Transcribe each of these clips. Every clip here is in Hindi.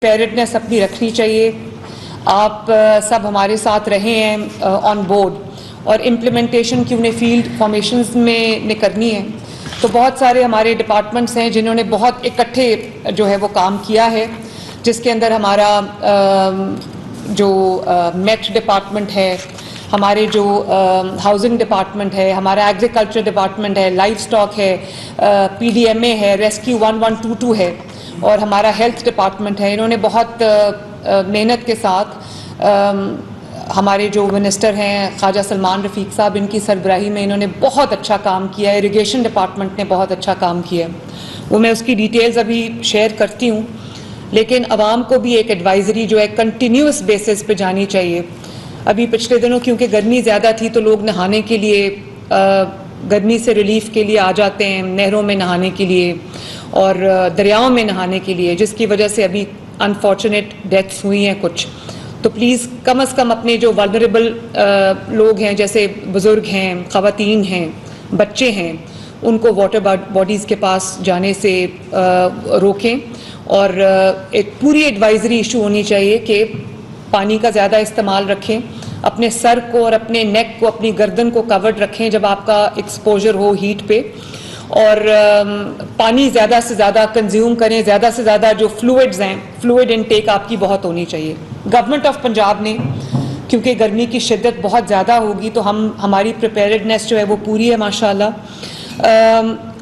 प्रिपेयर्डनेस अपनी रखनी चाहिए। आप सब हमारे साथ रहे हैं ऑन बोर्ड और इम्प्लीमेंटेशन की उन्हें फील्ड फॉर्मेशंस में करनी है। तो बहुत सारे हमारे डिपार्टमेंट्स हैं जिन्होंने बहुत इकट्ठे जो है वो काम किया है, जिसके अंदर हमारा जो मेट डिपार्टमेंट है, हमारे जो हाउसिंग डिपार्टमेंट है, हमारा एग्रीकल्चर डिपार्टमेंट है, लाइफ स्टॉक है, PDMA है, रेस्क्यू 1122 है और हमारा हेल्थ डिपार्टमेंट है। इन्होंने बहुत मेहनत के साथ हमारे जो मिनिस्टर हैं ख्वाजा सलमान रफ़ीक साहब, इनकी सरबराही में इन्होंने बहुत अच्छा काम किया है। इरिगेशन डिपार्टमेंट ने बहुत अच्छा काम किया है, वो मैं उसकी डिटेल्स अभी शेयर करती हूँ। लेकिन आवाम को भी एक एडवाइज़री जो है कंटिन्यूस बेसिस पे जानी चाहिए। अभी पिछले दिनों क्योंकि गर्मी ज़्यादा थी तो लोग नहाने के लिए गर्मी से रिलीफ के लिए आ जाते हैं नहरों में नहाने के लिए और दरियाओं में नहाने के लिए, जिसकी वजह से अभी अनफॉर्चुनेट डेथ्स हुई हैं कुछ। तो प्लीज़ कम से कम अपने जो वल्नरेबल लोग हैं, जैसे बुज़ुर्ग हैं, ख़वातीन हैं, बच्चे हैं, उनको वाटर बॉडीज़ के पास जाने से रोकें। और एक पूरी एडवाइज़री इशू होनी चाहिए कि पानी का ज़्यादा इस्तेमाल रखें, अपने सर को और अपने नेक को, अपनी गर्दन को कवर्ड रखें जब आपका एक्सपोजर हो हीट पे, और पानी ज़्यादा से ज़्यादा कंज्यूम करें। ज़्यादा से ज़्यादा जो फ्लूइड्स हैं, फ्लूइड इनटेक आपकी बहुत होनी चाहिए। गवर्नमेंट ऑफ पंजाब ने, क्योंकि गर्मी की शिद्दत बहुत ज़्यादा होगी तो हमारी प्रिपेयर्डनेस जो है वो पूरी है माशाल्लाह।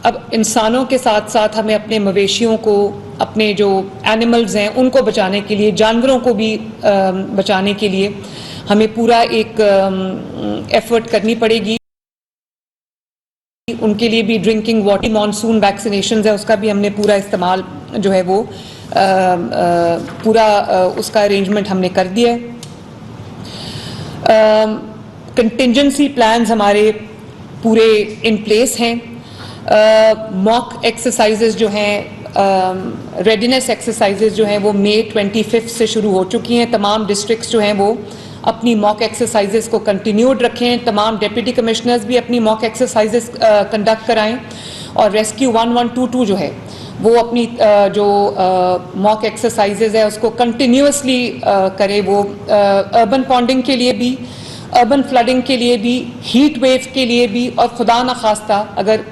अब इंसानों के साथ साथ हमें अपने मवेशियों को, अपने जो एनिमल्स हैं उनको बचाने के लिए, जानवरों को भी बचाने के लिए हमें पूरा एक एफर्ट करनी पड़ेगी। उनके लिए भी ड्रिंकिंग वाटर, मॉनसून वैक्सीनेशन है, उसका भी हमने पूरा इस्तेमाल जो है वो पूरा उसका अरेंजमेंट हमने कर दिया है। कंटिंजेंसी प्लान्स हमारे पूरे इन प्लेस हैं। मॉक एक्सरसाइजेज जो हैं, रेडीनेस एक्सरसाइजेज जो हैं वो मई 25 से शुरू हो चुकी हैं। तमाम डिस्ट्रिक्ट्स जो हैं वो अपनी मॉक एक्सरसाइजेज को कंटिन्यूड रखें। तमाम डिप्टी कमिश्नर्स भी अपनी मॉक एक्सरसाइजेज कंडक्ट कराएं और रेस्क्यू 1122 जो है वो अपनी जो मॉक एक्सरसाइजेज है उसको कंटिन्यूसली करे। वो अर्बन पॉन्डिंग के लिए भी, अर्बन फ्लडिंग के लिए भी, हीट वेव के लिए भी, और खुदा न खास्ता अगर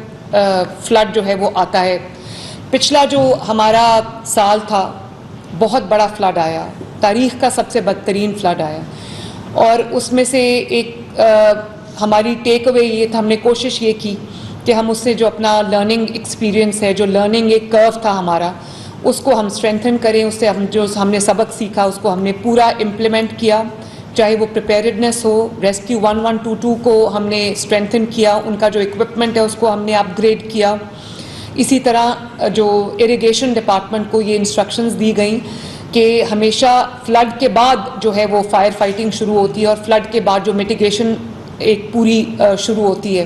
फ्लड जो है वो आता है। पिछला जो हमारा साल था बहुत बड़ा फ्लड आया, तारीख़ का सबसे बदतरीन फ्लड आया, और उसमें से एक हमारी टेक अवे ये था, हमने कोशिश ये की कि हम उससे जो अपना लर्निंग एक्सपीरियंस है, जो लर्निंग एक कर्व था हमारा, उसको हम स्ट्रेंथन करें। उससे हम जो हमने सबक सीखा उसको हमने पूरा इम्प्लीमेंट किया, चाहे वो प्रिपेयर्डनेस हो। रेस्क्यू 1122 को हमने स्ट्रेंथन किया, उनका जो इक्विपमेंट है उसको हमने अपग्रेड किया। इसी तरह जो इरिगेशन डिपार्टमेंट को ये इंस्ट्रक्शंस दी गई कि हमेशा फ्लड के बाद जो है वो फायर फाइटिंग शुरू होती है और फ्लड के बाद जो मिटिगेशन एक पूरी शुरू होती है।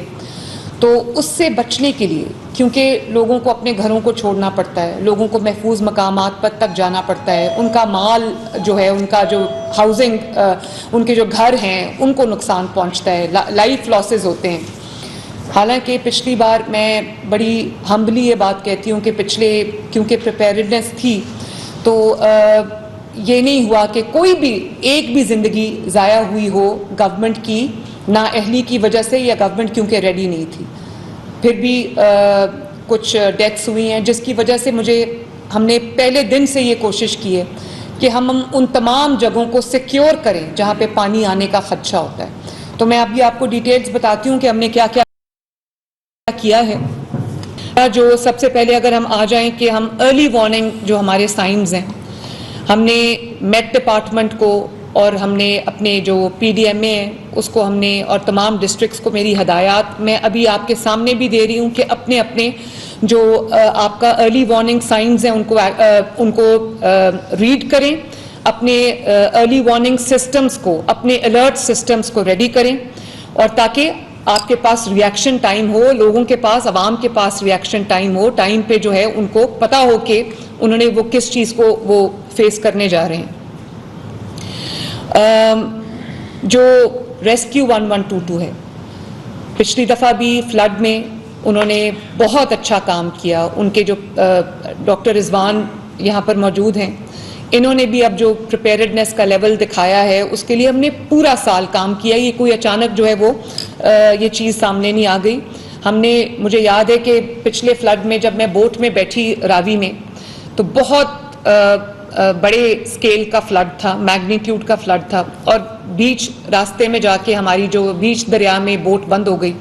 तो उससे बचने के लिए, क्योंकि लोगों को अपने घरों को छोड़ना पड़ता है, लोगों को महफूज मकामात पर तक जाना पड़ता है, उनका माल जो है, उनका जो हाउसिंग, उनके जो घर हैं उनको नुकसान पहुंचता है, लाइफ लॉसेस होते हैं। हालांकि पिछली बार मैं बड़ी हम्बली ये बात कहती हूँ कि पिछले क्योंकि प्रिपेयर्डनेस थी तो ये नहीं हुआ कि कोई भी एक भी ज़िंदगी ज़ाया हुई हो गवर्नमेंट की नाअहली की वजह से, या गवर्नमेंट क्योंकि रेडी नहीं थी। फिर भी कुछ डेथ्स हुई हैं, जिसकी वजह से हमने पहले दिन से ये कोशिश की है कि हम उन तमाम जगहों को सिक्योर करें जहाँ पे पानी आने का खदशा होता है। तो मैं अभी आपको डिटेल्स बताती हूँ कि हमने क्या क्या किया है। जो सबसे पहले अगर हम आ जाएं कि हम अर्ली वार्निंग जो हमारे साइंस हैं, हमने मेट डिपार्टमेंट को और हमने अपने जो PDMA है उसको हमने, और तमाम डिस्ट्रिक्ट्स को मेरी हदायत मैं अभी आपके सामने भी दे रही हूँ कि अपने अपने जो आपका अर्ली वार्निंग साइंस हैं उनको रीड करें, अपने अर्ली वार्निंग सिस्टम्स को, अपने अलर्ट सिस्टम्स को रेडी करें, और ताकि आपके पास रिएक्शन टाइम हो, लोगों के पास, आवाम के पास रिएक्शन टाइम हो, टाइम पे जो है उनको पता हो कि उन्होंने वो किस चीज़ को वो फेस करने जा रहे हैं। जो रेस्क्यू 1122 है, पिछली दफ़ा भी फ्लड में उन्होंने बहुत अच्छा काम किया। उनके जो डॉक्टर रिजवान यहाँ पर मौजूद हैं, इन्होंने भी अब जो प्रिपेयर्डनेस का लेवल दिखाया है उसके लिए हमने पूरा साल काम किया, ये कोई अचानक जो है वो ये चीज़ सामने नहीं आ गई। हमने, मुझे याद है कि पिछले फ्लड में जब मैं बोट में बैठी रावी में, तो बहुत बड़े स्केल का फ्लड था, मैग्नीट्यूड का फ्लड था, और बीच रास्ते में जाके हमारी जो बीच दरिया में बोट बंद हो गई,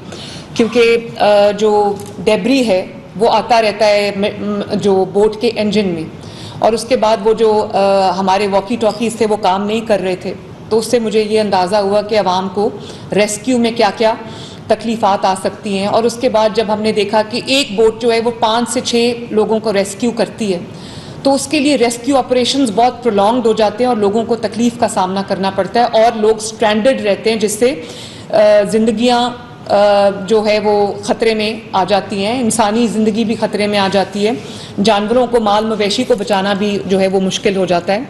क्योंकि जो डेब्री है वो आता रहता है जो बोट के इंजन में, और उसके बाद वो जो हमारे वॉकी टॉकीज थे वो काम नहीं कर रहे थे। तो उससे मुझे ये अंदाज़ा हुआ कि आवाम को रेस्क्यू में क्या क्या तकलीफ़ात आ सकती हैं। और उसके बाद जब हमने देखा कि एक बोट जो है वो 5 से 6 लोगों को रेस्क्यू करती है, तो उसके लिए रेस्क्यू ऑपरेशंस बहुत प्रोलॉन्ग्ड हो जाते हैं और लोगों को तकलीफ़ का सामना करना पड़ता है और लोग स्ट्रैंडेड रहते हैं, जिससे ज़िंदगियाँ जो है वो ख़तरे में आ जाती हैं, इंसानी ज़िंदगी भी ख़तरे में आ जाती है, जानवरों को, माल मवेशी को बचाना भी जो है वो मुश्किल हो जाता है।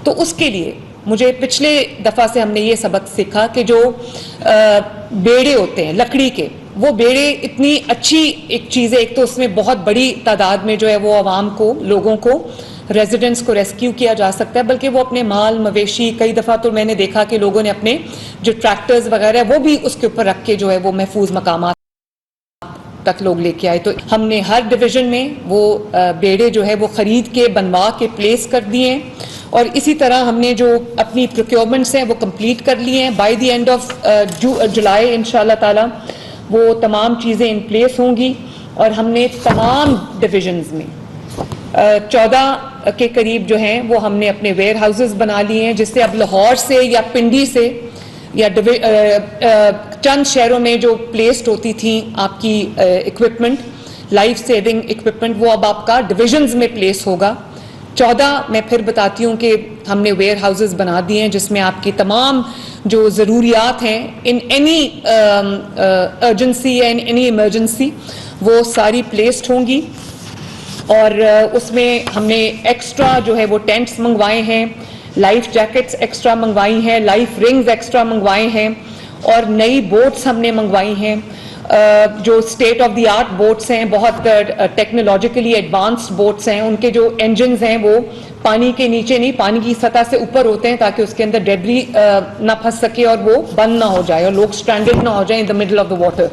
तो उसके लिए मुझे पिछले दफ़ा से हमने ये सबक सीखा कि जो बेड़े होते हैं लकड़ी के, वो बेड़े इतनी अच्छी एक चीज़ है, एक तो उसमें बहुत बड़ी तादाद में जो है वो आवाम को, लोगों को, रेजिडेंट्स को रेस्क्यू किया जा सकता है, बल्कि वो अपने माल मवेशी, कई दफ़ा तो मैंने देखा कि लोगों ने अपने जो ट्रैक्टर्स वगैरह वो भी उसके ऊपर रख के जो है वो महफूज मकामात तक लोग लेके आए। तो हमने हर डिवीज़न में वो बेड़े जो है वो ख़रीद के, बनवा के प्लेस कर दिए हैं, और इसी तरह हमने जो अपनी प्रोक्योरमेंट्स हैं वो कंप्लीट कर लिए हैं। By the end of July इंशाल्लाह ताला वो तमाम चीज़ें इन प्लेस होंगी, और हमने तमाम डिवीज़न्स में 14 के करीब जो हैं वो हमने अपने वेयर हाउसेस बना लिए हैं, जिससे अब लाहौर से या पिंडी से या चंद शहरों में जो प्लेस्ड होती थी आपकी इक्विपमेंट, लाइफ सेविंग इक्विपमेंट, वो अब आपका डिविजन्स में प्लेस होगा। 14 मैं फिर बताती हूँ कि हमने वेयर हाउसेस बना दिए हैं, जिसमें आपकी तमाम जो ज़रूरियात हैं इन एनी अर्जेंसी या इन एनी इमरजेंसी वो सारी प्लेस्ड होंगी। और उसमें हमने एक्स्ट्रा जो है वो टेंट्स मंगवाए हैं, लाइफ जैकेट्स एक्स्ट्रा मंगवाई हैं, लाइफ रिंग्स एक्स्ट्रा मंगवाए हैं, और नई बोट्स हमने मंगवाई हैं, जो state of the art boats हैं, बहुत टेक्नोलॉजिकली एडवांस्ड बोट्स हैं। उनके जो इंजन्स हैं वो पानी के नीचे नहीं, पानी की सतह से ऊपर होते हैं, ताकि उसके अंदर डेब्री ना फंस सके और वो बंद ना हो जाए और लोग स्ट्रैंडेड ना हो जाए in the middle of the water.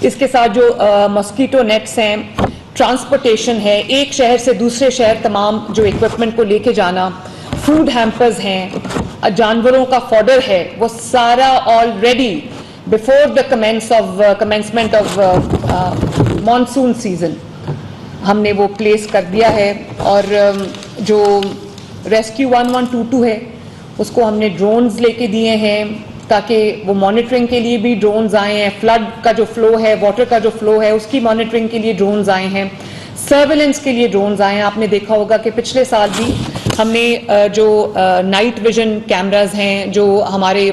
इसके साथ जो मॉस्कीटो नेट्स हैं, ट्रांसपोर्टेशन है, एक शहर से दूसरे शहर तमाम जो इक्विपमेंट को लेके जाना, फूड हैम्पर्स हैं, जानवरों का फॉडर है, वो सारा already before the commencement of monsoon season हमने वो प्लेस कर दिया है। और जो रेस्क्यू 1122 है उसको हमने ड्रोन्स लेके दिए हैं, ताकि वो मॉनिटरिंग के लिए भी ड्रोन्स आए हैं, फ्लड का जो फ्लो है, वाटर का जो फ्लो है उसकी मॉनिटरिंग के लिए ड्रोन्स आए हैं, सर्वेलेंस के लिए ड्रोन्स आए हैं। आपने देखा होगा कि पिछले साल भी हमने जो नाइट विजन कैमरास हैं, जो हमारे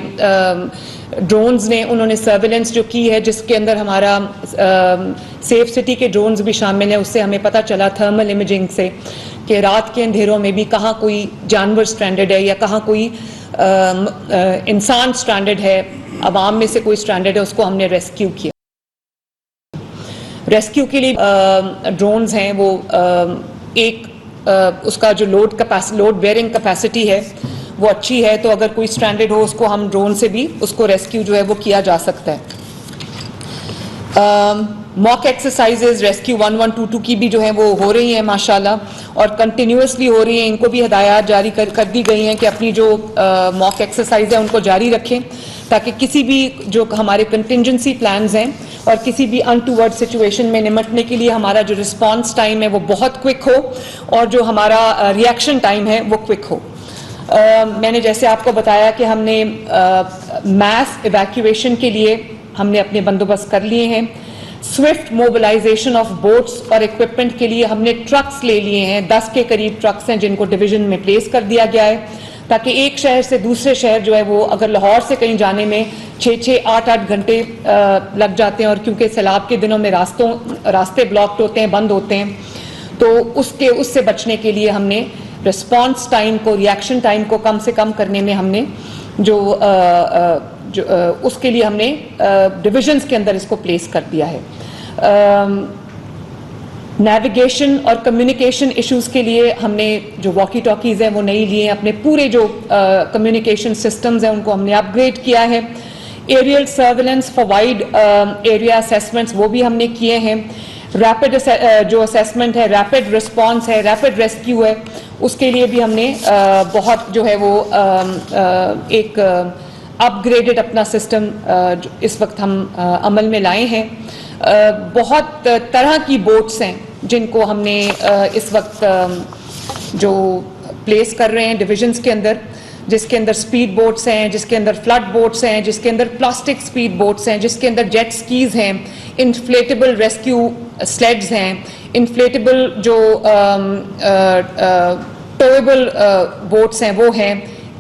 ड्रोन्स ने, उन्होंने सर्वेलेंस जो की है, जिसके अंदर हमारा सेफ सिटी के ड्रोन्स भी शामिल हैं। उससे हमें पता चला थर्मल इमेजिंग से कि रात के अंधेरों में भी कहाँ कोई जानवर स्ट्रैंडेड है या कहाँ कोई इंसान स्ट्रैंडेड है, आवाम में से कोई स्ट्रैंडेड है, उसको हमने रेस्क्यू किया। रेस्क्यू के लिए ड्रोन्स हैं वो उसका जो लोड बेयरिंग कैपेसिटी है वो अच्छी है, तो अगर कोई स्ट्रैंडेड हो उसको हम ड्रोन से भी उसको रेस्क्यू जो है वो किया जा सकता है। मॉक एक्सरसाइजेज रेस्क्यू 1122 की भी जो है वो हो रही हैं माशाल्लाह, और कंटिन्यूसली हो रही हैं। इनको भी हिदायत जारी कर दी गई हैं कि अपनी जो मॉक एक्सरसाइज है उनको जारी रखें, ताकि किसी भी जो हमारे कंटिंजेंसी प्लान्स हैं और किसी भी अनटूवर्ड सिचुएशन में निपटने के लिए हमारा जो रिस्पॉन्स टाइम है वो बहुत क्विक हो, और जो हमारा रिएक्शन टाइम है वो क्विक हो। मैंने जैसे आपको बताया कि हमने मास इवैक्यूएशन के लिए हमने अपने बंदोबस्त कर लिए हैं। स्विफ्ट मोबिलाइजेशन ऑफ बोट्स और इक्विपमेंट के लिए हमने ट्रक्स ले लिए हैं, 10 के करीब ट्रक्स हैं जिनको डिवीजन में प्लेस कर दिया गया है, ताकि एक शहर से दूसरे शहर जो है वो, अगर लाहौर से कहीं जाने में 6-6, 8-8 घंटे लग जाते हैं, और क्योंकि सैलाब के दिनों में रास्ते ब्लॉक्ड होते हैं, बंद होते हैं, तो उससे बचने के लिए हमने रिस्पॉन्स टाइम को, रिएक्शन टाइम को कम से कम करने में हमने उसके लिए हमने डिविजन्स के अंदर इसको प्लेस कर दिया है। नेविगेशन और कम्युनिकेशन इश्यूज़ के लिए हमने जो वॉकी टॉकीज़ हैं वो नई लिए हैं, अपने पूरे जो कम्युनिकेशन सिस्टम्स हैं उनको हमने अपग्रेड किया है। Aerial surveillance for wide area assessments वो भी हमने किए हैं। रैपिड जो असेसमेंट है, रैपिड रिस्पॉन्स है, रैपिड रेस्क्यू है, उसके लिए भी हमने बहुत जो है वो एक अपग्रेडेड अपना सिस्टम इस वक्त हम अमल में लाए हैं। बहुत तरह की बोट्स हैं जिनको हमने इस वक्त जो प्लेस कर रहे हैं डिविजन्स के अंदर, जिसके अंदर स्पीड बोट्स हैं, जिसके अंदर फ्लड बोट्स हैं, जिसके अंदर प्लास्टिक स्पीड बोट्स हैं, जिसके अंदर जेट स्कीज हैं, इन्फ्लेटेबल रेस्क्यू स्लेड्स हैं, इन्फ्लेटेबल जो टोएबल बोट्स हैं वो हैं,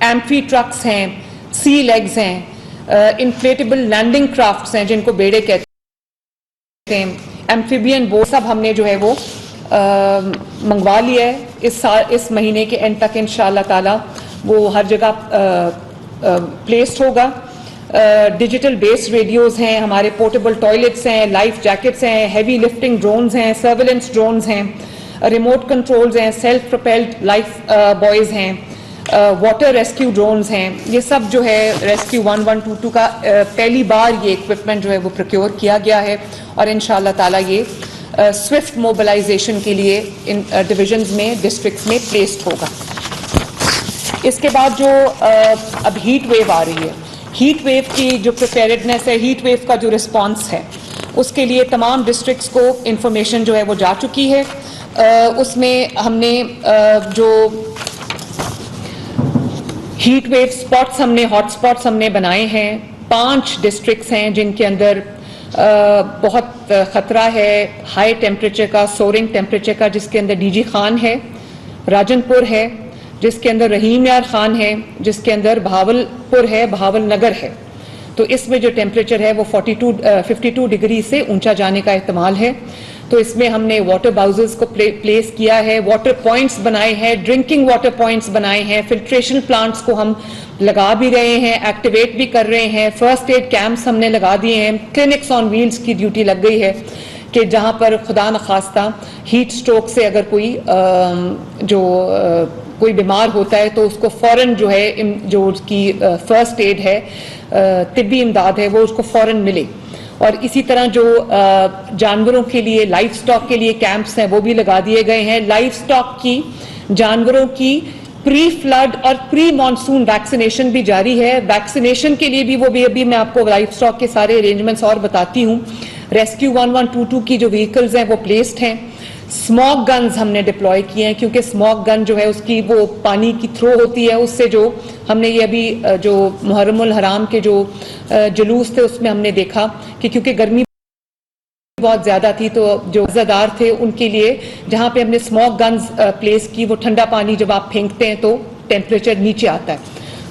एम्फी ट्रक्स हैं, सी लेग्स हैं, इन्फ्लेटेबल लैंडिंग क्राफ्ट्स हैं जिनको बेड़े कहते हैं, एम्फीबियन बोट, सब हमने जो है वो मंगवा लिया है। इस महीने के एंड तक इंशाअल्लाह ताला वो हर जगह प्लेस्ड होगा। डिजिटल बेस्ड रेडियोज़ हैं, हमारे पोर्टेबल टॉयलेट्स हैं, लाइफ जैकेट्स हैं, हेवी लिफ्टिंग ड्रोन्स हैं, सर्वेलेंस ड्रोन्स हैं, रिमोट कंट्रोल्स हैं, सेल्फ प्रोपेल्ड लाइफ बॉयज़ हैं, वाटर रेस्क्यू ड्रोन्स हैं। ये सब जो है रेस्क्यू 1122 का पहली बार ये इक्विपमेंट जो है वो प्रोक्योर किया गया है और इंशाअल्लाह ताला ये स्विफ्ट मोबिलाइजेशन के लिए इन डिविजन्स में, डिस्ट्रिक्ट्स में प्लेस्ड होगा। इसके बाद जो अब हीट वेव आ रही है, हीट वेव की जो प्रिपेयर्डनेस है, हीट वेव का जो रिस्पांस है, उसके लिए तमाम डिस्ट्रिक्ट्स को इंफॉर्मेशन जो है वो जा चुकी है। उसमें हमने जो हीट वेव स्पॉट्स हमने, हॉट स्पॉट्स हमने बनाए हैं। 5 डिस्ट्रिक्ट्स हैं जिनके अंदर बहुत ख़तरा है हाई टेम्परेचर का, सोरिंग टेम्परेचर का, जिसके अंदर डीजी खान है, राजनपुर है, जिसके अंदर रहीम यार खान है, जिसके अंदर बहावलपुर है, बहावल नगर है। तो इसमें जो टेम्परेचर है वो 52 डिग्री से ऊंचा जाने का एहतमाल है। तो इसमें हमने वाटर बाउजेस को प्लेस किया है, वाटर पॉइंट्स बनाए हैं, ड्रिंकिंग वाटर पॉइंट्स बनाए हैं, फिल्ट्रेशन प्लांट्स को हम लगा भी रहे हैं, एक्टिवेट भी कर रहे हैं, फर्स्ट एड कैंप्स हमने लगा दिए हैं, क्लिनिक्स ऑन व्हील्स की ड्यूटी लग गई है कि जहां पर खुदा न खास्ता हीट स्ट्रोक से अगर कोई कोई बीमार होता है तो उसको फ़ौरन जो है जो उसकी फर्स्ट एड है, तिब्बी इमदाद है, वो उसको फ़ौरन मिले। और इसी तरह जो जानवरों के लिए, लाइफ स्टॉक के लिए कैंप्स हैं वो भी लगा दिए गए हैं। लाइफ स्टॉक की, जानवरों की प्री फ्लड और प्री मॉनसून वैक्सीनेशन भी जारी है। वैक्सीनेशन के लिए भी वो भी अभी मैं आपको लाइफ स्टॉक के सारे अरेंजमेंट्स और बताती हूँ। रेस्क्यू 1122 की जो व्हीकल्स हैं वो प्लेस्ड हैं। स्मॉक गन्स हमने डिप्लॉय किए हैं क्योंकि स्मॉक गन जो है उसकी वो पानी की थ्रो होती है, उससे जो हमने ये अभी जो मुहर्रमुल हराम के जो जुलूस थे उसमें हमने देखा कि क्योंकि गर्मी बहुत ज़्यादा थी तो जो ज़दार थे उनके लिए जहाँ पे हमने स्मॉक गन्स प्लेस की, वो ठंडा पानी जब आप फेंकते हैं तो टेम्परेचर नीचे आता है।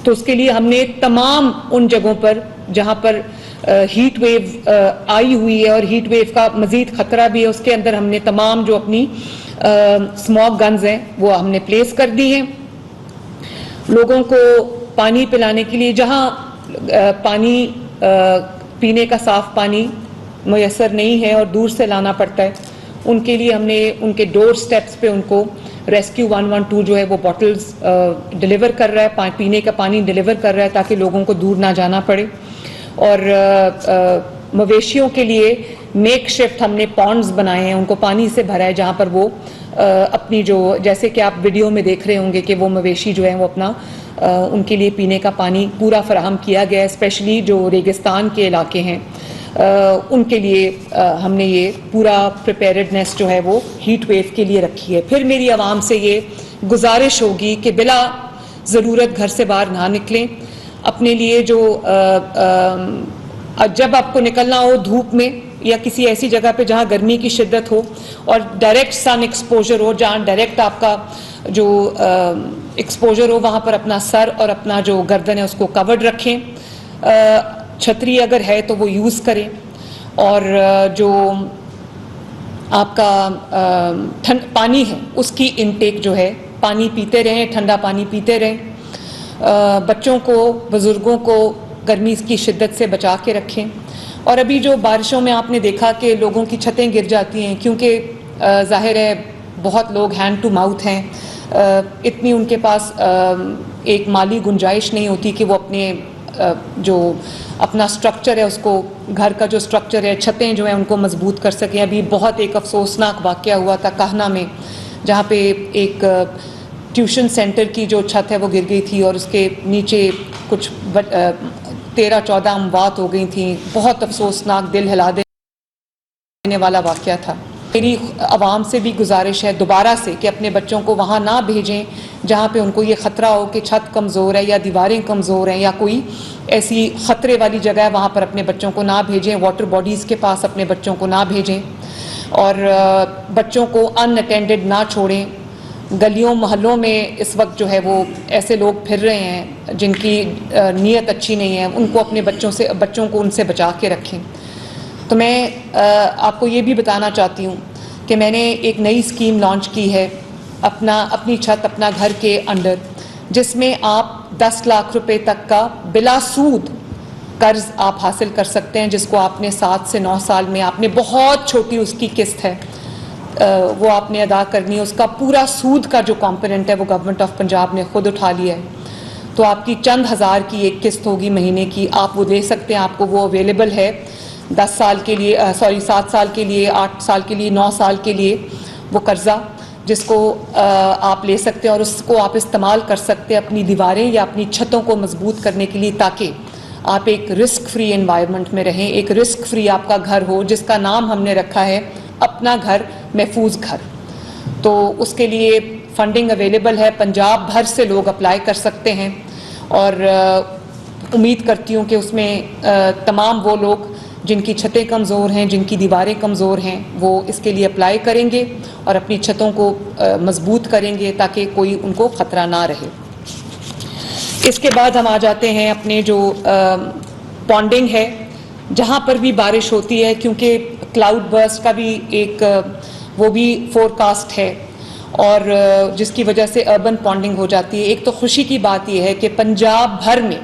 तो उसके लिए हमने तमाम उन जगहों पर जहाँ पर हीट वेव आई हुई है और हीट वेव का मज़ीद ख़तरा भी है, उसके अंदर हमने तमाम जो अपनी स्मॉक गन्स हैं वो हमने प्लेस कर दी हैं। लोगों को पानी पिलाने के लिए जहाँ पानी पीने का साफ़ पानी मुयसर नहीं है और दूर से लाना पड़ता है, उनके लिए हमने उनके डोर स्टेप्स पे उनको रेस्क्यू 112 जो है वो बॉटल्स डिलीवर कर रहा है, पीने का पानी डिलीवर कर रहा है ताकि लोगों को दूर ना जाना पड़े। और मवेशियों के लिए मेक शिफ्ट हमने पॉन्ड्स बनाए हैं, उनको पानी से भरा है जहाँ पर वो अपनी जो, जैसे कि आप वीडियो में देख रहे होंगे कि वो मवेशी जो है वो अपना उनके लिए पीने का पानी पूरा फराहम किया गया है। स्पेशली जो रेगिस्तान के इलाके हैं उनके लिए हमने ये पूरा प्रिपेयर्डनेस जो है वो हीट वेव के लिए रखी है। फिर मेरी आवाम से ये गुजारिश होगी कि बिला ज़रूरत घर से बाहर ना निकलें। अपने लिए जो जब आपको निकलना हो धूप में या किसी ऐसी जगह पे जहाँ गर्मी की शिद्दत हो और डायरेक्ट सन एक्सपोजर हो, जहाँ डायरेक्ट आपका जो एक्सपोजर हो, वहाँ पर अपना सर और अपना जो गर्दन है उसको कवर्ड रखें। छतरी अगर है तो वो यूज़ करें और जो आपका पानी है उसकी इनटेक जो है, पानी पीते रहें, ठंडा पानी पीते रहें। बच्चों को, बुज़ुर्गों को गर्मी की शिद्दत से बचा के रखें। और अभी जो बारिशों में आपने देखा कि लोगों की छतें गिर जाती हैं क्योंकि ज़ाहिर है बहुत लोग हैंड टू माउथ हैं, इतनी उनके पास एक माली गुंजाइश नहीं होती कि वो अपने जो अपना स्ट्रक्चर है उसको, घर का जो स्ट्रक्चर है, छतें जो हैं उनको मजबूत कर सकें। अभी बहुत एक अफसोसनाक वाक़या हुआ था काहना में, जहाँ पे एक ट्यूशन सेंटर की जो छत है वो गिर गई थी और उसके नीचे कुछ 13-14 अमवात हो गई थी। बहुत अफसोसनाक, दिल हिला देने वाला वाक़या था। मेरी आवाम से भी गुजारिश है दोबारा से कि अपने बच्चों को वहाँ ना भेजें जहाँ पे उनको ये ख़तरा हो कि छत कमज़ोर है या दीवारें कमज़ोर हैं या कोई ऐसी ख़तरे वाली जगह है, वहाँ पर अपने बच्चों को ना भेजें। वाटर बॉडीज़ के पास अपने बच्चों को ना भेजें और बच्चों को अनअटेंडेड ना छोड़ें। गलियों मोहल्लों में इस वक्त जो है वो ऐसे लोग फिर रहे हैं जिनकी नीयत अच्छी नहीं है, उनको अपने बच्चों को उनसे बचा के रखें। तो मैं आपको ये भी बताना चाहती हूँ कि मैंने एक नई स्कीम लॉन्च की है अपनी छत अपना घर के अंडर, जिसमें आप 10 लाख रुपए तक का बिला सूद कर्ज आप हासिल कर सकते हैं, जिसको आपने 7 से 9 साल में आपने बहुत छोटी उसकी किस्त है वो आपने अदा करनी है। उसका पूरा सूद का जो कंपोनेंट है वो गवर्नमेंट ऑफ पंजाब ने खुद उठा लिया है। तो आपकी चंद हज़ार की एक किस्त होगी महीने की, आप वो ले सकते हैं। आपको वो अवेलेबल है 10 साल के लिए, 7 साल के लिए, 8 साल के लिए, 9 साल के लिए वो कर्ज़ा, जिसको आप ले सकते हैं और उसको आप इस्तेमाल कर सकते हैं अपनी दीवारें या अपनी छतों को मजबूत करने के लिए, ताकि आप एक रिस्क फ्री एनवायरनमेंट में रहें, एक रिस्क फ्री आपका घर हो, जिसका नाम हमने रखा है अपना घर महफूज घर। तो उसके लिए फंडिंग अवेलेबल है, पंजाब भर से लोग अप्लाई कर सकते हैं और उम्मीद करती हूँ कि उसमें तमाम वो लोग जिनकी छतें कमज़ोर हैं, जिनकी दीवारें कमज़ोर हैं, वो इसके लिए अप्लाई करेंगे और अपनी छतों को मजबूत करेंगे ताकि कोई उनको ख़तरा ना रहे। इसके बाद हम आ जाते हैं अपने जो पॉन्डिंग है, जहाँ पर भी बारिश होती है, क्योंकि क्लाउड बर्स्ट का भी एक वो भी फोरकास्ट है और जिसकी वजह से अर्बन पॉन्डिंग हो जाती है। एक तो खुशी की बात यह है कि पंजाब भर में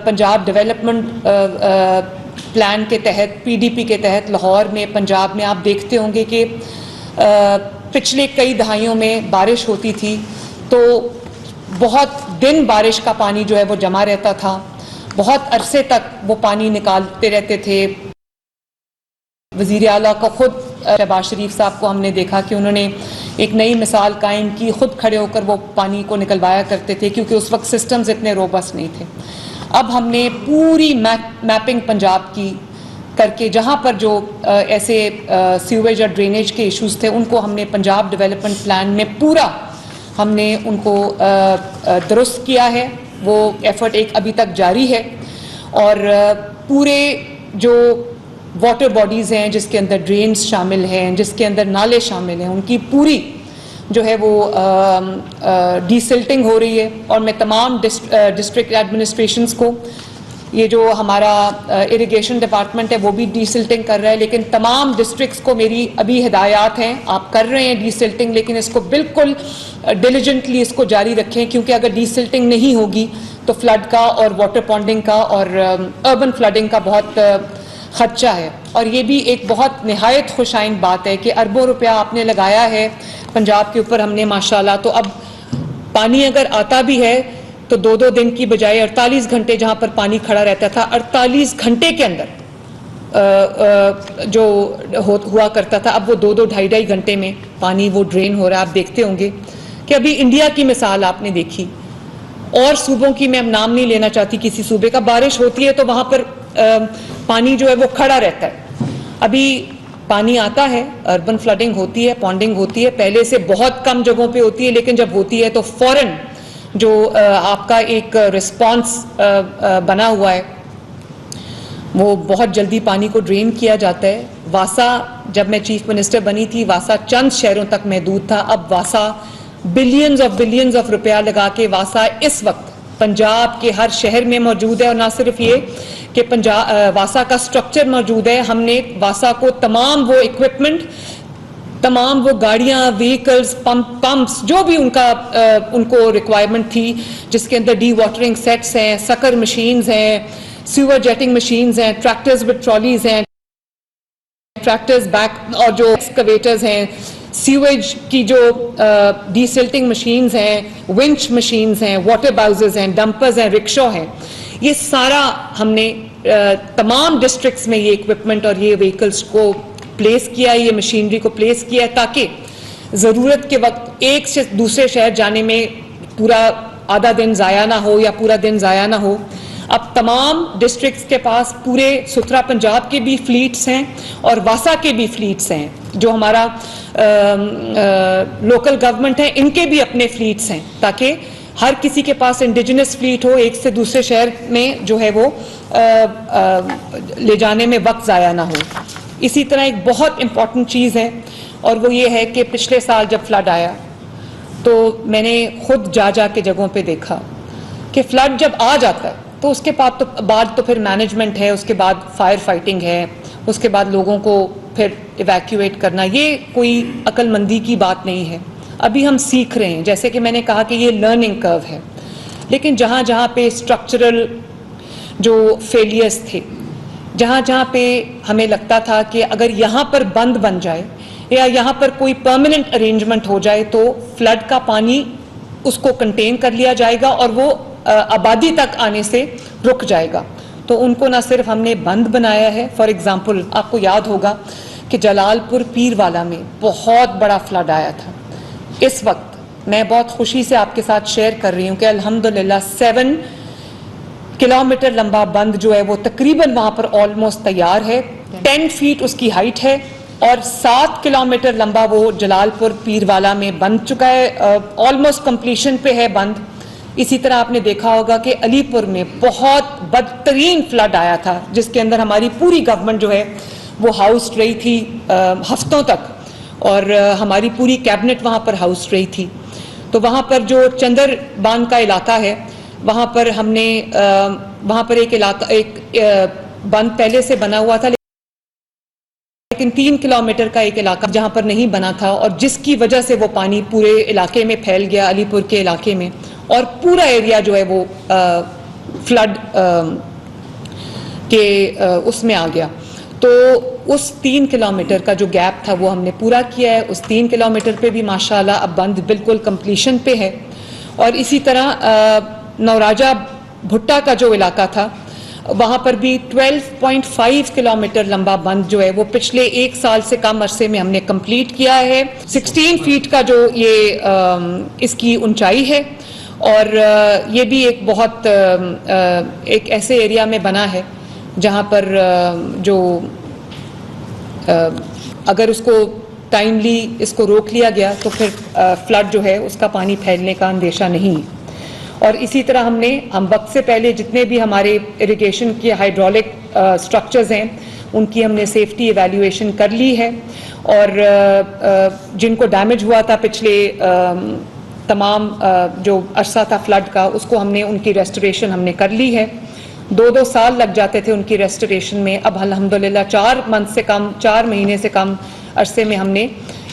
पंजाब डेवलपमेंट प्लान के तहत, पीडीपी के तहत लाहौर में, पंजाब में आप देखते होंगे कि पिछले कई दहाइयों में बारिश होती थी तो बहुत दिन बारिश का पानी जो है वो जमा रहता था, बहुत अरसे तक वो पानी निकालते रहते थे। वज़ीर आला को खुद शहबाज शरीफ साहब को हमने देखा कि उन्होंने एक नई मिसाल कायम की, खुद खड़े होकर वो पानी को निकलवाया करते थे, क्योंकि उस वक्त सिस्टम्स इतने रोबस्ट नहीं थे। अब हमने पूरी मैपिंग पंजाब की करके, जहाँ पर जो ऐसे सीवेज और ड्रेनेज के इश्यूज थे उनको हमने पंजाब डेवलपमेंट प्लान में पूरा हमने उनको दुरुस्त किया है। वो एफर्ट एक अभी तक जारी है और पूरे जो वाटर बॉडीज़ हैं जिसके अंदर ड्रेन्स शामिल हैं, जिसके अंदर नाले शामिल हैं, उनकी पूरी जो है वो डीसिल्टिंग हो रही है। और मैं तमाम डिस्ट्रिक्ट एडमिनिस्ट्रेशंस को, ये जो हमारा इरिगेशन डिपार्टमेंट है वो भी डीसिल्टिंग कर रहा है, लेकिन तमाम डिस्ट्रिक्ट्स को मेरी अभी हिदायत हैं, आप कर रहे हैं डीसिल्टिंग, लेकिन इसको बिल्कुल डिलिजेंटली इसको जारी रखें, क्योंकि अगर डीसिल्टिंग नहीं होगी तो फ्लड का और वाटर पॉन्डिंग का और अर्बन फ्लडिंग का बहुत खर्चा है। और ये भी एक बहुत निहायत खुशाइन बात है कि अरबों रुपया आपने लगाया है पंजाब के ऊपर हमने माशाल्लाह। तो अब पानी अगर आता भी है तो 2-2 दिन की बजाय 48 घंटे जहाँ पर पानी खड़ा रहता था, 48 घंटे के अंदर जो हुआ करता था, अब वो 2-2, 2.5 घंटे में पानी वो ड्रेन हो रहा है। आप देखते होंगे कि अभी इंडिया की मिसाल आपने देखी, और सूबों की मैं नाम नहीं लेना चाहती किसी सूबे का, बारिश होती है तो वहाँ पर पानी जो है वो खड़ा रहता है। अभी पानी आता है, अर्बन फ्लडिंग होती है, पॉन्डिंग होती है, पहले से बहुत कम जगहों पे होती है, लेकिन जब होती है तो फौरन जो आपका एक रिस्पांस बना हुआ है वो बहुत जल्दी पानी को ड्रेन किया जाता है। वासा, जब मैं चीफ मिनिस्टर बनी थी, वासा चंद शहरों तक महदूद था, अब वासा बिलियंस ऑफ रुपया लगा के वासा इस वक्त पंजाब के हर शहर में मौजूद है। और ना सिर्फ ये कि वासा का स्ट्रक्चर मौजूद है, हमने वासा को तमाम वो इक्विपमेंट, तमाम वो गाड़ियां, व्हीकल्स, पंप्स जो भी उनको रिक्वायरमेंट थी, जिसके अंदर डी वाटरिंग सेट्स हैं, सकर मशीन्स हैं, सीवर जेटिंग मशीन्स हैं, ट्रैक्टर्स विद ट्रॉलीज हैं, ट्रैक्टर्स बैक और जो एक्सकवेटर्स हैं, सीवेज की जो डीसिल्टिंग मशीन्स हैं, विंच मशीन्स हैं, वाटर बाउजेस हैं, डंपर्स हैं, रिक्शा हैं, ये सारा हमने तमाम डिस्ट्रिक्ट्स में ये इक्विपमेंट और ये व्हीकल्स को प्लेस किया, ये मशीनरी को प्लेस किया ताकि ज़रूरत के वक्त एक से दूसरे शहर जाने में पूरा आधा दिन ज़ाया ना हो या पूरा दिन ज़ाया ना हो। अब तमाम डिस्ट्रिक्ट्स के पास पूरे सुथरा पंजाब के भी फ्लीट्स हैं और वासा के भी फ्लीट्स हैं, जो हमारा लोकल गवर्नमेंट है, इनके भी अपने फ्लीट्स हैं, ताकि हर किसी के पास इंडिजिनस फ्लीट हो, एक से दूसरे शहर में जो है वो ले जाने में वक्त ज़ाया ना हो। इसी तरह एक बहुत इम्पॉर्टेंट चीज़ है और वो ये है कि पिछले साल जब फ्लड आया तो मैंने खुद जा के जगहों पे देखा कि फ्लड जब आ जाता है तो उसके बाद तो फिर मैनेजमेंट है, उसके बाद फायर फाइटिंग है, उसके बाद लोगों को फिर इवैक्यूएट करना, ये कोई अक्लमंदी की बात नहीं है। अभी हम सीख रहे हैं, जैसे कि मैंने कहा कि ये लर्निंग कर्व है, लेकिन जहाँ जहाँ पे स्ट्रक्चरल जो फेलियर्स थे, जहाँ जहाँ पे हमें लगता था कि अगर यहाँ पर बंद बन जाए या यहाँ पर कोई परमानेंट अरेंजमेंट हो जाए तो फ्लड का पानी उसको कंटेन कर लिया जाएगा और वो आबादी तक आने से रुक जाएगा, तो उनको ना सिर्फ हमने बंद बनाया है। फॉर एग्जांपल आपको याद होगा कि जलालपुर पीरवाला में बहुत बड़ा फ्लड आया था। इस वक्त मैं बहुत खुशी से आपके साथ शेयर कर रही हूँ कि अल्हम्दुलिल्लाह 7 किलोमीटर लंबा बंद जो है वो तकरीबन वहाँ पर ऑलमोस्ट तैयार है, 10 फीट उसकी हाइट है और 7 किलोमीटर लंबा वो जलालपुर पीरवाला में बन चुका है, ऑलमोस्ट कंप्लीशन पे है बंद। इसी तरह आपने देखा होगा कि अलीपुर में बहुत बदतरीन फ्लड आया था, जिसके अंदर हमारी पूरी गवर्नमेंट जो है वो हाउस रही थी हफ्तों तक, और हमारी पूरी कैबिनेट वहाँ पर हाउस रही थी। तो वहाँ पर जो चंदर बांध का इलाका है, वहाँ पर हमने वहाँ पर एक बंद पहले से बना हुआ था, लेकिन 3 किलोमीटर का एक इलाका जहाँ पर नहीं बना था और जिसकी वजह से वो पानी पूरे इलाके में फैल गया, अलीपुर के इलाके में, और पूरा एरिया जो है वो फ्लड के उसमें आ गया। तो उस 3 किलोमीटर का जो गैप था वो हमने पूरा किया है। उस 3 किलोमीटर पे भी माशाल्लाह अब बंद बिल्कुल कंप्लीशन पे है। और इसी तरह नौराजा भुट्टा का जो इलाका था वहाँ पर भी 12.5 किलोमीटर लंबा बंद जो है वो पिछले 1 साल से कम अरसे में हमने कंप्लीट किया है। 16 फीट का जो ये इसकी ऊंचाई है और ये भी एक बहुत एक ऐसे एरिया में बना है जहाँ पर जो अगर उसको टाइमली इसको रोक लिया गया तो फिर फ्लड जो है उसका पानी फैलने का अंदेशा नहीं है। और इसी तरह हम वक्त से पहले जितने भी हमारे इरिगेशन के हाइड्रोलिक स्ट्रक्चर्स हैं उनकी हमने सेफ्टी एवैल्यूएशन कर ली है, और जिनको डैमेज हुआ था पिछले तमाम जो अरसा था फ्लड का, उसको हमने उनकी रेस्टोरेशन हमने कर ली है। 2-2 साल लग जाते थे उनकी रेस्टोरेशन में, अब अल्हम्दुलिल्लाह 4 महीने से कम अरसे में हमने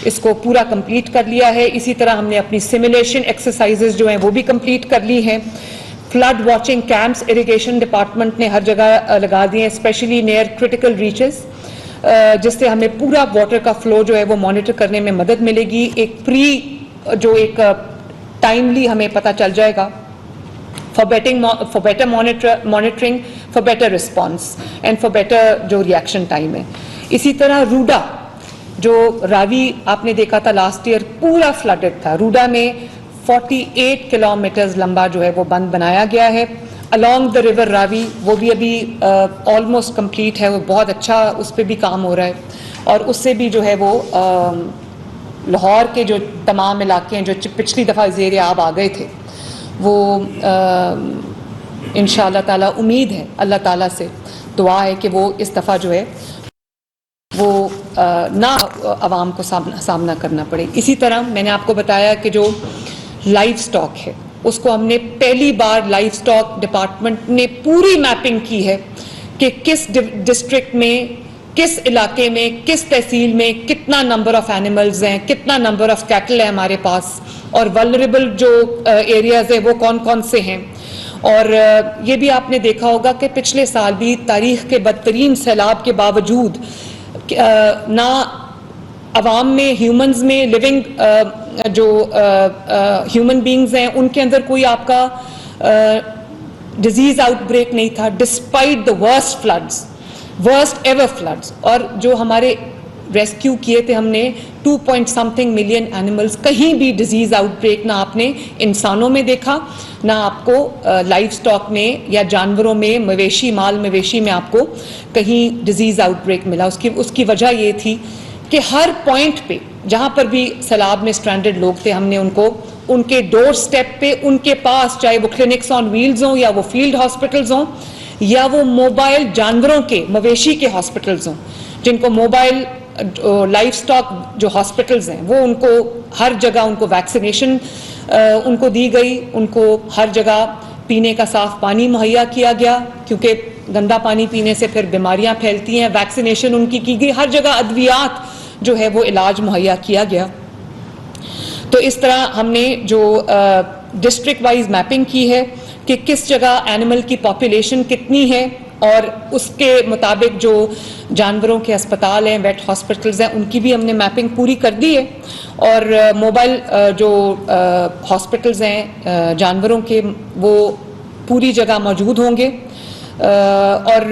इसको पूरा कंप्लीट कर लिया है। इसी तरह हमने अपनी सिमुलेशन एक्सरसाइजेज जो हैं वो भी कंप्लीट कर ली हैं। Flood watching camps irrigation department ने हर जगह लगा दिए हैं, स्पेशली नियर क्रिटिकल रीचेस, जिससे हमें पूरा वाटर का फ्लो जो है वो मॉनिटर करने में मदद मिलेगी। एक टाइमली हमें पता चल जाएगा for better monitoring, for better response and for better जो रिएक्शन टाइम है। इसी तरह रूडा जो रावी आपने देखा था लास्ट ईयर पूरा फ्लडेड था, रूडा में 48 किलोमीटर लंबा जो है वो बंद बनाया गया है अलोंग द रिवर रावी। वो भी अभी ऑलमोस्ट कंप्लीट है, वो बहुत अच्छा उस पर भी काम हो रहा है। और उससे भी जो है वो लाहौर के जो तमाम इलाके हैं जो पिछली दफ़ा ज़ेर आब आ गए थे वो इंशाअल्लाह ताला उम्मीद है, अल्लाह ताला से दुआ है कि वो इस दफ़ा जो है वो ना आवाम को सामना करना पड़े। इसी तरह मैंने आपको बताया कि जो लाइव स्टॉक है उसको हमने पहली बार लाइव स्टॉक डिपार्टमेंट ने पूरी मैपिंग की है कि किस डिस्ट्रिक्ट में, किस इलाके में, किस तहसील में कितना नंबर ऑफ एनिमल्स हैं, कितना नंबर ऑफ कैटल है हमारे पास, और वल्नरेबल जो एरियाज है वो कौन कौन से हैं। और ये भी आपने देखा होगा कि पिछले साल भी तारीख के बदतरीन सैलाब के बावजूद ना अवाम में, ह्यूमंस में, लिविंग जो ह्यूमन बींग्स हैं उनके अंदर कोई आपका डिजीज आउटब्रेक नहीं था, despite the worst floods, worst ever floods. और जो हमारे रेस्क्यू किए थे हमने 2 मिलियन एनिमल्स, कहीं भी डिजीज आउटब्रेक ना आपने इंसानों में देखा, ना आपको लाइव स्टॉक में या जानवरों में, मवेशी, माल मवेशी में आपको कहीं डिजीज आउटब्रेक मिला। उसकी वजह ये थी कि हर पॉइंट पे जहां पर भी सैलाब में स्ट्रैंडेड लोग थे, हमने उनको उनके डोर स्टेप पे, उनके पास, चाहे वो क्लिनिक्स ऑन व्हील्स हों या वो फील्ड हॉस्पिटल्स हों या वो मोबाइल जानवरों के, मवेशी के हॉस्पिटल्स हों, जिनको मोबाइल लाइफ स्टॉक जो हॉस्पिटल्स हैं वो उनको हर जगह उनको वैक्सीनेशन उनको दी गई, उनको हर जगह पीने का साफ पानी मुहैया किया गया, क्योंकि गंदा पानी पीने से फिर बीमारियां फैलती हैं। वैक्सीनेशन उनकी की गई, हर जगह अद्वियात जो है वो इलाज मुहैया किया गया। तो इस तरह हमने जो डिस्ट्रिक्ट वाइज मैपिंग की है कि किस जगह एनिमल की पॉपुलेशन कितनी है, और उसके मुताबिक जो जानवरों के अस्पताल हैं, वेट हॉस्पिटल्स हैं, उनकी भी हमने मैपिंग पूरी कर दी है। और मोबाइल जो हॉस्पिटल्स हैं जानवरों के, वो पूरी जगह मौजूद होंगे। और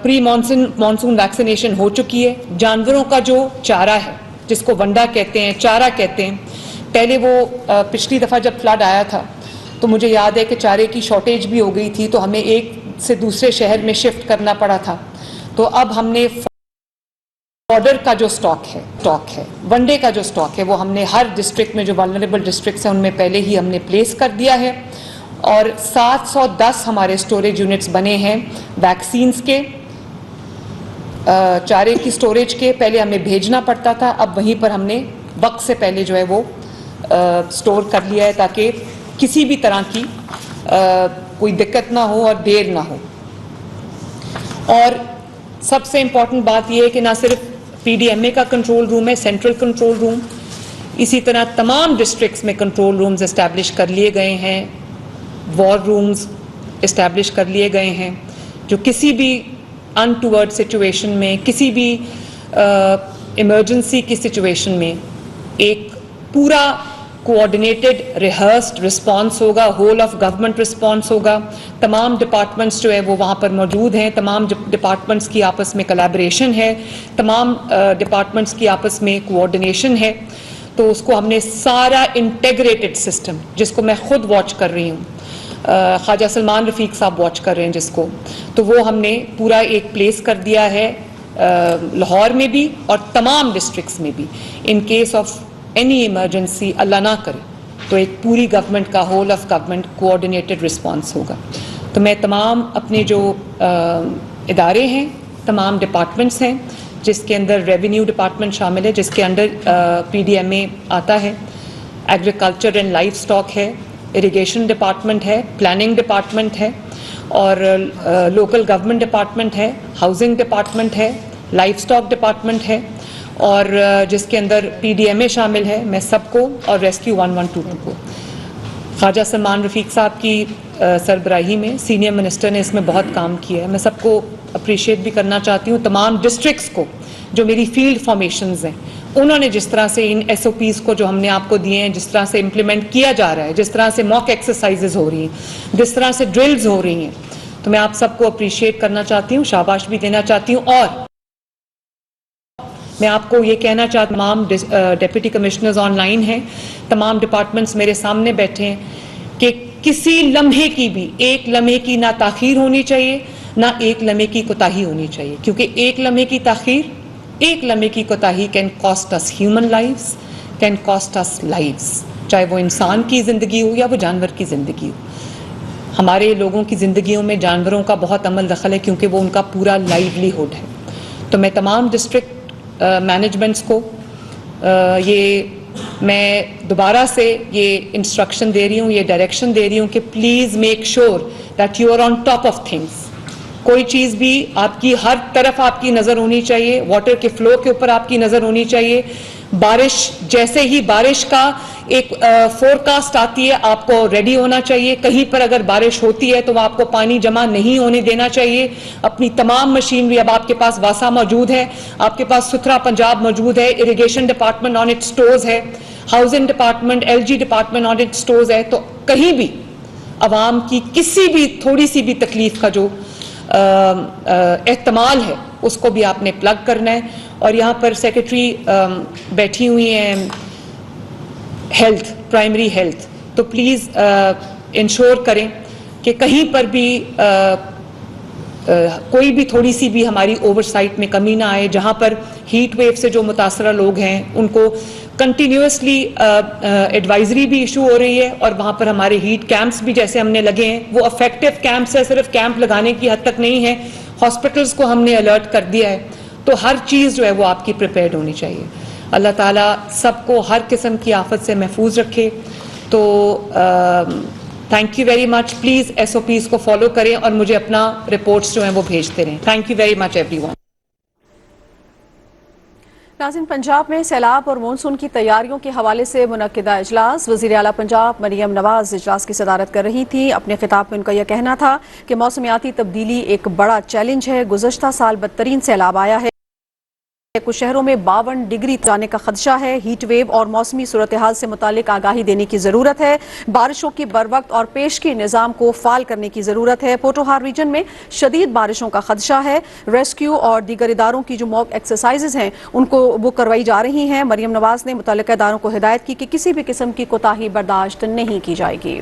प्री मानसून वैक्सीनेशन हो चुकी है। जानवरों का जो चारा है, जिसको वंडा कहते हैं, चारा कहते हैं, पहले वो पिछली दफ़ा जब फ्लड आया था तो मुझे याद है कि चारे की शॉर्टेज भी हो गई थी, तो हमें एक से दूसरे शहर में शिफ्ट करना पड़ा था। तो अब हमने फॉडर का जो स्टॉक है, वनडे का जो स्टॉक है, वो हमने हर डिस्ट्रिक्ट में, जो वल्नरेबल डिस्ट्रिक्ट्स हैं उनमें पहले ही हमने प्लेस कर दिया है। और 710 हमारे स्टोरेज यूनिट्स बने हैं वैक्सीन्स के, चारे की स्टोरेज के। पहले हमें भेजना पड़ता था, अब वहीं पर हमने वक्त से पहले जो है वो स्टोर कर लिया है, ताकि किसी भी तरह की कोई दिक्कत ना हो और देर ना हो। और सबसे इम्पॉर्टेंट बात यह है कि ना सिर्फ पीडीएमए का कंट्रोल रूम है, सेंट्रल कंट्रोल रूम, इसी तरह तमाम डिस्ट्रिक्ट्स में कंट्रोल रूम्स इस्टेब्लिश कर लिए गए हैं, वॉर रूम्स इस्टेब्लिश कर लिए गए हैं, जो किसी भी अनटूवर्ड सिचुएशन में, किसी भी इमरजेंसी की सिचुएशन में एक पूरा कोऑर्डिनेटेड रिहर्स्ड रिस्पांस होगा, होल ऑफ गवर्नमेंट रिस्पांस होगा। तमाम डिपार्टमेंट्स जो है वो वहाँ पर मौजूद हैं, तमाम डिपार्टमेंट्स की आपस में कोलैबोरेशन है, तमाम डिपार्टमेंट्स की आपस में कोऑर्डिनेशन है। तो उसको हमने सारा इंटेग्रेटेड सिस्टम, जिसको मैं खुद वॉच कर रही हूँ, ख्वाजा सलमान रफ़ीक साहब वॉच कर रहे हैं जिसको, तो वो हमने पूरा एक प्लेस कर दिया है लाहौर में भी और तमाम डिस्ट्रिक्ट्स में भी। In case of any emergency, Allah ना करे, तो एक पूरी गवर्नमेंट का, whole of government coordinated response होगा। तो मैं तमाम अपने जो इदारे हैं, तमाम डिपार्टमेंट्स हैं, जिसके अंदर रेवेन्यू डिपार्टमेंट शामिल है, जिसके अंडर पीडीएमए आता है, एग्रीकल्चर एंड लाइफ स्टॉक है, इरिगेशन डिपार्टमेंट है, प्लानिंग डिपार्टमेंट है, और लोकल गवर्नमेंट डिपार्टमेंट है, हाउसिंग डिपार्टमेंट है, लाइफ स्टॉक डिपार्टमेंट है, और जिसके अंदर पीडीएमए शामिल है, मैं सबको, और रेस्क्यू 1122 को। ख्वाजा सलमान रफ़ीक साहब की सरबराही में सीनियर मिनिस्टर ने इसमें बहुत काम किया है। मैं सबको अप्रिशिएट भी करना चाहती हूँ, तमाम डिस्ट्रिक्ट्स को, जो मेरी फील्ड फॉर्मेशंस हैं, उन्होंने जिस तरह से इन एसओपीज़ को जो हमने आपको दिए हैं, जिस तरह से इम्प्लीमेंट किया जा रहा है, जिस तरह से मॉक एक्सरसाइजेज हो रही हैं, जिस तरह से ड्रिल्स हो रही हैं, तो मैं आप सबको अप्रिशिएट करना चाहती हूँ, शाबाश भी देना चाहती हूँ। और मैं आपको ये कहना चाहती हूँ, तमाम डिप्टी कमिश्नर्स ऑनलाइन हैं, तमाम डिपार्टमेंट्स मेरे सामने बैठे हैं, कि किसी लम्हे की भी, एक लम्हे की ना ताख़ीर होनी चाहिए, ना एक लम्हे की कोताही होनी चाहिए, क्योंकि एक लम्हे की ताख़ीर, एक लम्हे की कोताही can cost us human lives, can cost us lives, चाहे वो इंसान की ज़िंदगी हो या वो जानवर की ज़िंदगी हो। हमारे लोगों की ज़िंदगियों में जानवरों का बहुत अमल दखल है, क्योंकि वो उनका पूरा लाइवलीहुड है। तो मैं तमाम डिस्ट्रिक्ट मैनेजमेंट्स को ये मैं दोबारा से ये इंस्ट्रक्शन दे रही हूँ, ये डायरेक्शन दे रही हूँ कि please make sure that you are on top of things. कोई चीज़ भी आपकी, हर तरफ आपकी नज़र होनी चाहिए, वाटर के फ्लो के ऊपर आपकी नज़र होनी चाहिए, बारिश जैसे ही बारिश का एक फोरकास्ट आती है आपको रेडी होना चाहिए। कहीं पर अगर बारिश होती है तो आपको पानी जमा नहीं होने देना चाहिए। अपनी तमाम मशीनरी, अब आपके पास वासा मौजूद है, आपके पास सुथरा पंजाब मौजूद है, irrigation department on its toes है, housing department, LG department on its toes है। तो कहीं भी अवाम की किसी भी थोड़ी सी भी तकलीफ का जो एहतमाल है उसको भी आपने प्लग करना है। और यहाँ पर सेक्रेटरी बैठी हुई हैं हेल्थ, प्राइमरी हेल्थ, तो प्लीज़ इंश्योर करें कि कहीं पर भी कोई भी थोड़ी सी भी हमारी ओवरसाइट में कमी ना आए। जहाँ पर हीट वेव से जो मुतासरा लोग हैं उनको कंटिन्यूसली एडवाइजरी भी इशू हो रही है और वहाँ पर हमारे हीट कैंप्स भी जैसे हमने लगे हैं, वो अफेक्टिव कैंप्स है, सिर्फ कैंप लगाने की हद तक नहीं है। हॉस्पिटल्स को हमने अलर्ट कर दिया है, तो हर चीज़ जो है वो आपकी प्रिपेयर्ड होनी चाहिए। अल्लाह ताला सबको हर किस्म की आफत से महफूज रखे। तो thank you very much. Please SOPs को फॉलो करें और मुझे अपना रिपोर्ट्स जो हैं वो भेजते रहें। Thank you very much everyone. नाज़रीन, पंजाब में सैलाब और मानसून की तैयारियों के हवाले से मुनक्किदा इजलास, वज़ीर आला पंजाब मरियम नवाज इजलास की सदारत कर रही थी। अपने खिताब में उनका यह कहना था कि मौसमियाती तब्दीली एक बड़ा चैलेंज है। गुज़श्ता साल बदतरीन सैलाब आया है, कुछ शहरों में 52 डिग्री जाने का खदशा है। हीट वेव और मौसमी सूरत हाल से मुतालिक आगाही देने की जरूरत है। बारिशों की बरवक्त और पेशगी निज़ाम को फाल करने की जरूरत है। पोटोहार रीजन में शदीद बारिशों का खदशा है। रेस्क्यू और दीगर इदारों की जो मॉक एक्सरसाइजेज हैं उनको वो करवाई जा रही हैं। मरियम नवाज ने मुतल्लिका इदारों को हिदायत की कि किसी भी किस्म की कोताही बर्दाश्त नहीं की जाएगी।